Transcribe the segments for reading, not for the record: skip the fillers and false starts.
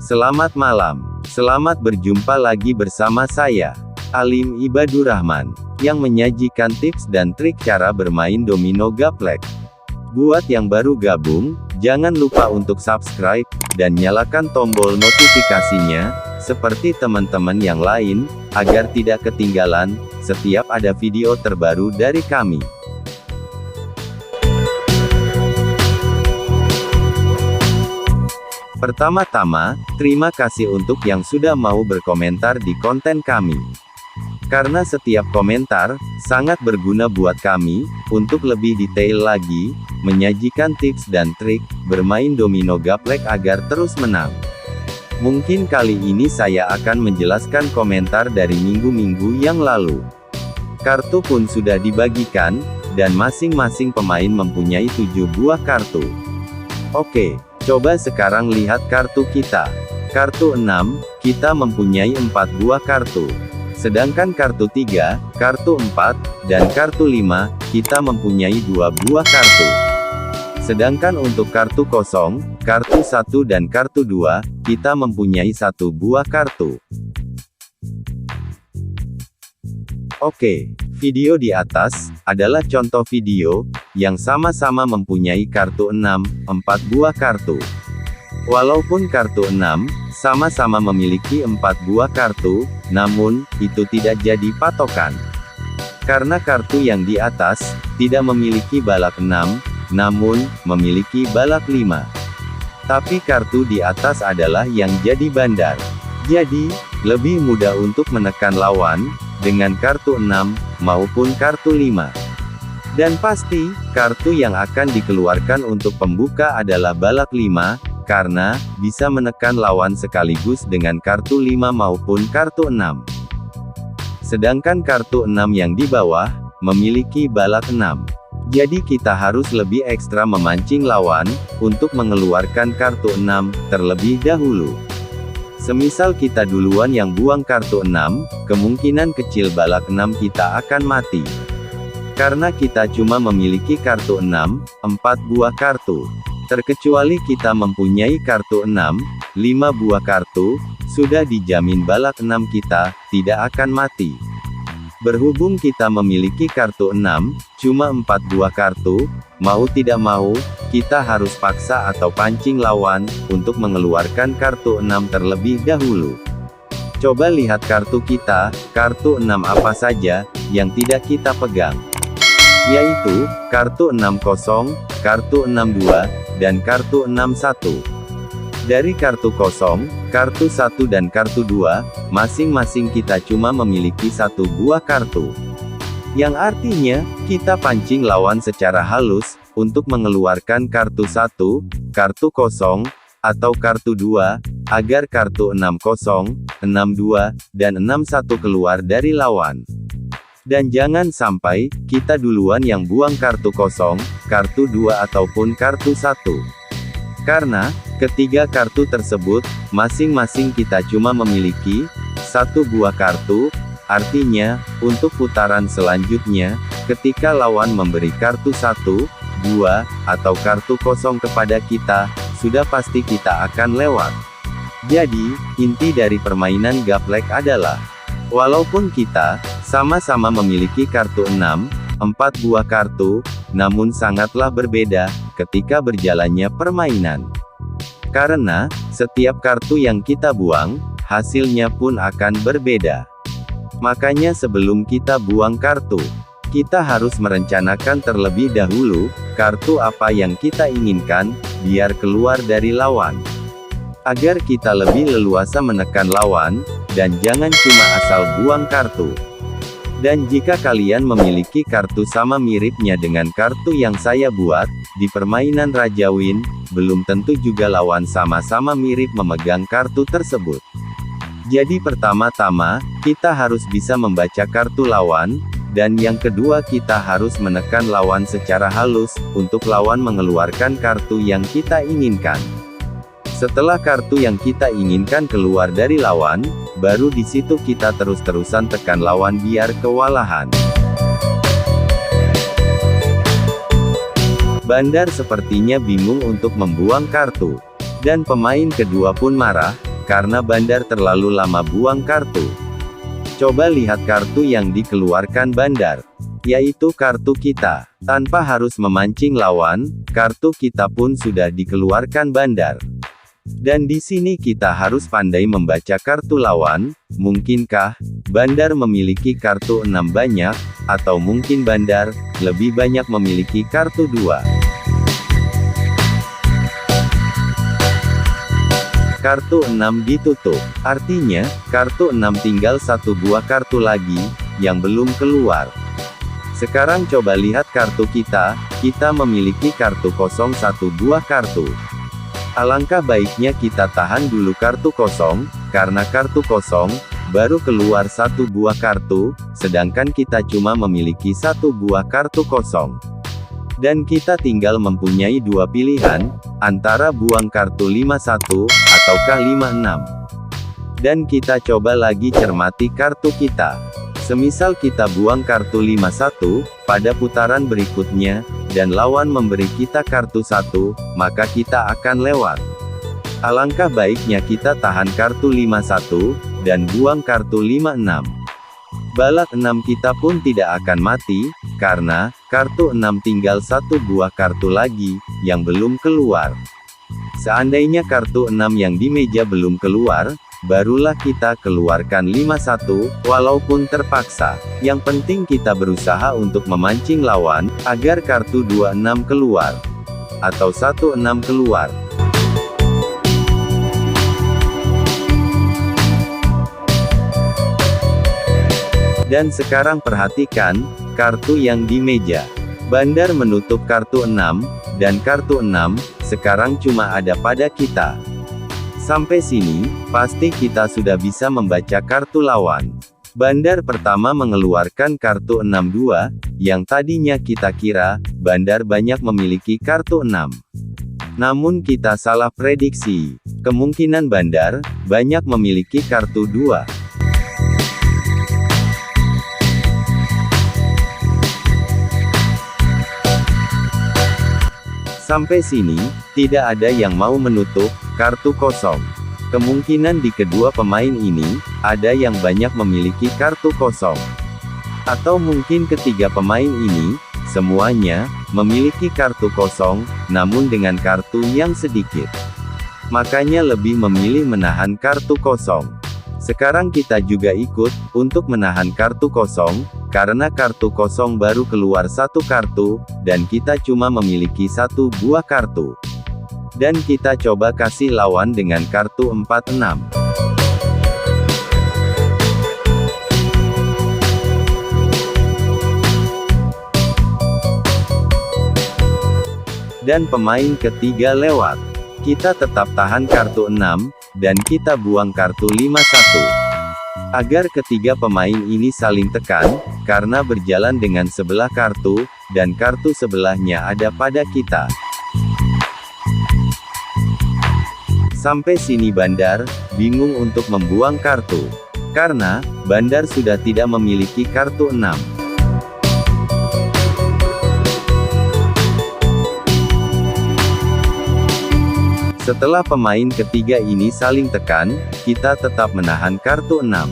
Selamat malam. Selamat berjumpa lagi bersama saya, Alim Ibadur Rahman, yang menyajikan tips dan trik cara bermain domino gaplek. Buat yang baru gabung, jangan lupa untuk subscribe, dan nyalakan tombol notifikasinya, seperti teman-teman yang lain, agar tidak ketinggalan, setiap ada video terbaru dari kami. Pertama-tama, terima kasih untuk yang sudah mau berkomentar di konten kami. Karena setiap komentar, sangat berguna buat kami, untuk lebih detail lagi, menyajikan tips dan trik, bermain domino gaplek agar terus menang. Mungkin kali ini saya akan menjelaskan komentar dari minggu-minggu yang lalu. Kartu pun sudah dibagikan, dan masing-masing pemain mempunyai 7 buah kartu. Oke. Coba sekarang lihat kartu kita. Kartu 6, kita mempunyai 4 buah kartu. Sedangkan kartu 3, kartu 4, dan kartu 5, kita mempunyai 2 buah kartu. Sedangkan untuk kartu kosong, kartu 1 dan kartu 2, kita mempunyai 1 buah kartu. Oke, video di atas adalah contoh video yang sama-sama mempunyai kartu 6, 4 buah kartu. Walaupun kartu 6 sama-sama memiliki 4 buah kartu, namun itu tidak jadi patokan. Karena kartu yang di atas tidak memiliki balak 6, namun memiliki balak 5. Tapi kartu di atas adalah yang jadi bandar. Jadi, lebih mudah untuk menekan lawan dengan kartu 6 maupun kartu 5. Dan pasti, kartu yang akan dikeluarkan untuk pembuka adalah balak 5, karena bisa menekan lawan sekaligus dengan kartu 5 maupun kartu 6. Sedangkan kartu 6 yang di bawah memiliki balak 6. Jadi kita harus lebih ekstra memancing lawan untuk mengeluarkan kartu 6 terlebih dahulu. Semisal kita duluan yang buang kartu 6, kemungkinan kecil balak 6 kita akan mati. Karena kita cuma memiliki kartu 6, 4 buah kartu. Terkecuali kita mempunyai kartu 6, 5 buah kartu, sudah dijamin balak 6 kita tidak akan mati. Berhubung kita memiliki kartu 6, cuma 4 buah kartu, mau tidak mau, kita harus paksa atau pancing lawan, untuk mengeluarkan kartu 6 terlebih dahulu. Coba lihat kartu kita, kartu 6 apa saja, yang tidak kita pegang. Yaitu, kartu 6 kosong, kartu 62, dan kartu 61. Dari kartu kosong, kartu 1 dan kartu 2, masing-masing kita cuma memiliki 1 buah kartu. Yang artinya, kita pancing lawan secara halus, untuk mengeluarkan kartu 1, kartu kosong, atau kartu 2, agar kartu 6 kosong, 62, dan 61 keluar dari lawan. Dan jangan sampai, kita duluan yang buang kartu kosong, kartu 2 ataupun kartu 1. Karena, ketiga kartu tersebut, masing-masing kita cuma memiliki 1 buah kartu, artinya, untuk putaran selanjutnya, ketika lawan memberi kartu 1, 2, atau kartu kosong kepada kita, sudah pasti kita akan lewat. Jadi, inti dari permainan gaplek adalah, walaupun kita sama-sama memiliki kartu 6, 4 buah kartu, namun sangatlah berbeda ketika berjalannya permainan. Karena, setiap kartu yang kita buang, hasilnya pun akan berbeda. Makanya sebelum kita buang kartu, kita harus merencanakan terlebih dahulu, kartu apa yang kita inginkan, biar keluar dari lawan. Agar kita lebih leluasa menekan lawan, dan jangan cuma asal buang kartu. Dan jika kalian memiliki kartu sama miripnya dengan kartu yang saya buat, di permainan Raja Win, belum tentu juga lawan sama-sama mirip memegang kartu tersebut. Jadi pertama-tama, kita harus bisa membaca kartu lawan, dan yang kedua kita harus menekan lawan secara halus, untuk lawan mengeluarkan kartu yang kita inginkan. Setelah kartu yang kita inginkan keluar dari lawan, baru di situ kita terus-terusan tekan lawan biar kewalahan. Bandar sepertinya bingung untuk membuang kartu. Dan pemain kedua pun marah, karena Bandar terlalu lama buang kartu. Coba lihat kartu yang dikeluarkan Bandar, yaitu kartu kita. Tanpa harus memancing lawan, kartu kita pun sudah dikeluarkan Bandar. Dan di sini kita harus pandai membaca kartu lawan. Mungkinkah Bandar memiliki kartu 6 banyak, atau mungkin Bandar lebih banyak memiliki kartu 2. Kartu 6 ditutup, artinya kartu 6 tinggal satu buah kartu lagi yang belum keluar. Sekarang coba lihat kartu kita memiliki kartu kosong satu buah kartu. Alangkah baiknya kita tahan dulu kartu kosong, karena kartu kosong baru keluar satu buah kartu, sedangkan kita cuma memiliki satu buah kartu kosong. Dan kita tinggal mempunyai dua pilihan, antara buang kartu 51, ataukah 56. Dan kita coba lagi cermati kartu kita. Semisal kita buang kartu 51, pada putaran berikutnya, dan lawan memberi kita kartu 1, maka kita akan lewat. Alangkah baiknya kita tahan kartu 51, dan buang kartu 56. Balak 6 kita pun tidak akan mati, karena kartu 6 tinggal satu buah kartu lagi, yang belum keluar. Seandainya kartu 6 yang di meja belum keluar, barulah kita keluarkan 51, walaupun terpaksa. Yang penting kita berusaha untuk memancing lawan, agar kartu 26 keluar. Atau 16 keluar. Dan sekarang perhatikan, kartu yang di meja. Bandar menutup kartu 6, dan kartu 6, sekarang cuma ada pada kita. Sampai sini, pasti kita sudah bisa membaca kartu lawan. Bandar pertama mengeluarkan kartu 62, yang tadinya kita kira, Bandar banyak memiliki kartu 6. Namun kita salah prediksi. Kemungkinan Bandar banyak memiliki kartu 2. Sampai sini, tidak ada yang mau menutup kartu kosong. Kemungkinan di kedua pemain ini, ada yang banyak memiliki kartu kosong. Atau mungkin ketiga pemain ini, semuanya memiliki kartu kosong, namun dengan kartu yang sedikit. Makanya lebih memilih menahan kartu kosong. Sekarang kita juga ikut untuk menahan kartu kosong, karena kartu kosong baru keluar satu kartu, dan kita cuma memiliki satu buah kartu. Dan kita coba kasih lawan dengan kartu 46. Dan pemain ketiga lewat. Kita tetap tahan kartu 6, dan kita buang kartu 51. Agar ketiga pemain ini saling tekan, karena berjalan dengan sebelah kartu, dan kartu sebelahnya ada pada kita. Sampai sini Bandar bingung untuk membuang kartu. Karena Bandar sudah tidak memiliki kartu 6. Setelah pemain ketiga ini saling tekan, kita tetap menahan kartu 6.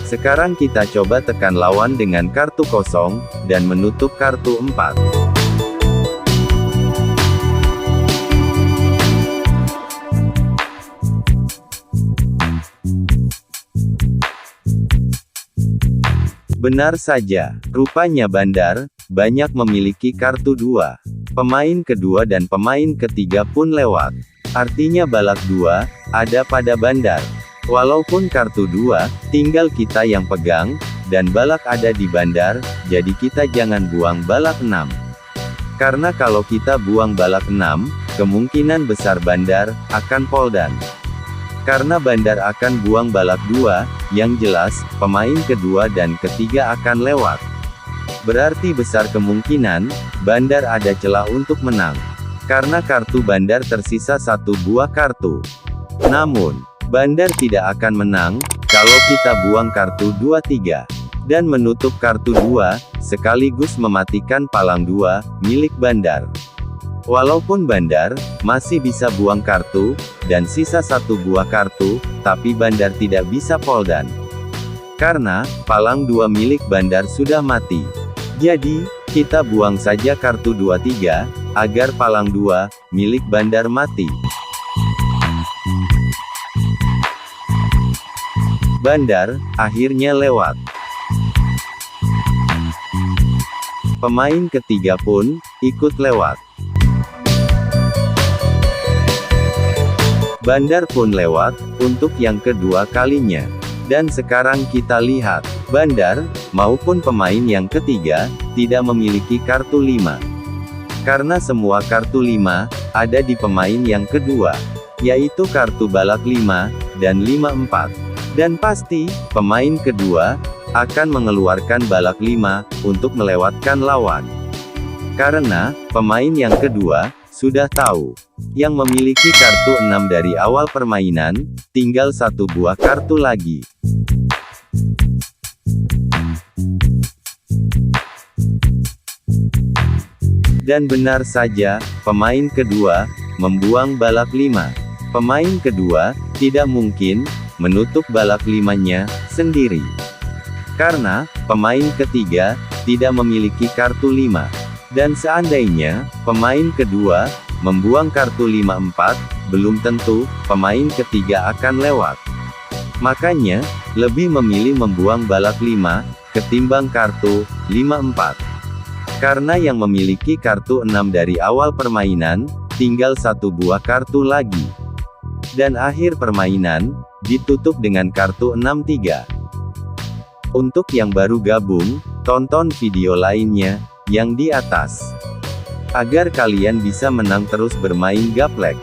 Sekarang kita coba tekan lawan dengan kartu kosong, dan menutup kartu 4. Benar saja, rupanya Bandar banyak memiliki kartu 2. Pemain kedua dan pemain ketiga pun lewat. Artinya balak 2 ada pada Bandar. Walaupun kartu 2 tinggal kita yang pegang, dan balak ada di Bandar, jadi kita jangan buang balak 6. Karena kalau kita buang balak 6, kemungkinan besar Bandar akan poldan. Karena Bandar akan buang balak 2, yang jelas, pemain kedua dan ketiga akan lewat. Berarti besar kemungkinan, Bandar ada celah untuk menang. Karena kartu Bandar tersisa satu buah kartu. Namun, Bandar tidak akan menang, kalau kita buang kartu 23. Dan menutup kartu 2, sekaligus mematikan palang 2, milik Bandar. Walaupun Bandar masih bisa buang kartu, dan sisa 1 buah kartu, tapi Bandar tidak bisa poldan. Karena, palang 2 milik Bandar sudah mati. Jadi, kita buang saja kartu 23, agar palang 2, milik Bandar mati. Bandar, akhirnya lewat. Pemain ketiga pun, ikut lewat. Bandar pun lewat, untuk yang kedua kalinya. Dan sekarang kita lihat, Bandar, maupun pemain yang ketiga, tidak memiliki kartu 5. Karena semua kartu 5, ada di pemain yang kedua. Yaitu kartu balak 5, dan 5-4. Dan pasti, pemain kedua, akan mengeluarkan balak 5, untuk melewatkan lawan. Karena, pemain yang kedua, sudah tahu. Yang memiliki kartu 6 dari awal permainan, tinggal 1 buah kartu lagi. Dan benar saja, pemain kedua, membuang balak 5. Pemain kedua, tidak mungkin, menutup balak 5-nya, sendiri. Karena, pemain ketiga, tidak memiliki kartu 5. Dan seandainya, pemain kedua, membuang kartu 5-4, belum tentu, pemain ketiga akan lewat. Makanya, lebih memilih membuang balak 5, ketimbang kartu 5-4. Karena yang memiliki kartu 6 dari awal permainan, tinggal 1 buah kartu lagi. Dan akhir permainan, ditutup dengan kartu 6-3. Untuk yang baru gabung, tonton video lainnya, yang di atas. Agar kalian bisa menang terus bermain gaplek.